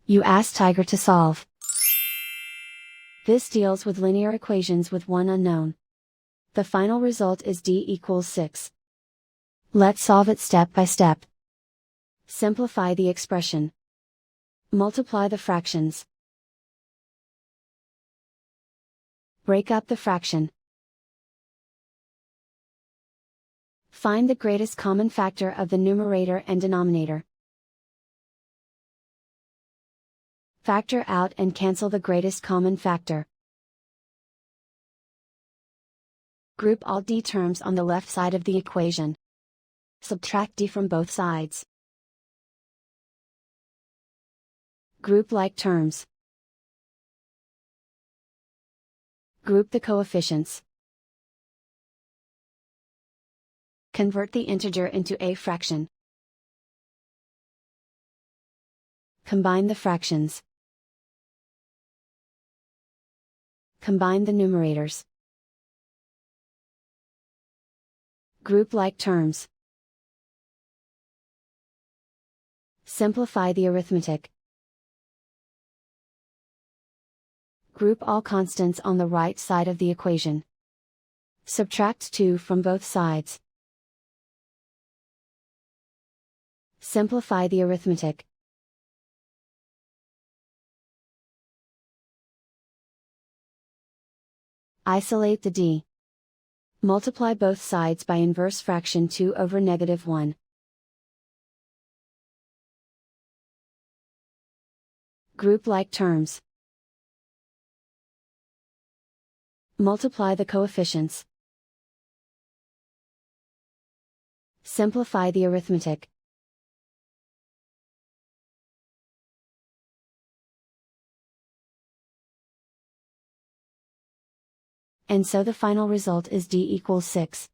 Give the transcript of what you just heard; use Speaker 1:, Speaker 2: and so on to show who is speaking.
Speaker 1: You ask Tiger to solve. This deals with linear equations with one unknown. The final result is d=6. Let's solve it step by step. Simplify the expression. Multiply the fractions. Break up the fraction. Find the greatest common factor of the numerator and denominator. Factor out and cancel the greatest common factor. Group all d terms on the left side of the equation. Subtract d from both sides. Group like terms. Group the coefficients. Convert the integer into a fraction. Combine the fractions. Combine the numerators. Group like terms. Simplify the arithmetic. Group all constants on the right side of the equation. Subtract 2 from both sides. Simplify the arithmetic. Isolate the d. Multiply both sides by inverse fraction 2 over -1. Group like terms. Multiply the coefficients. Simplify the arithmetic. And so the final result is d=6.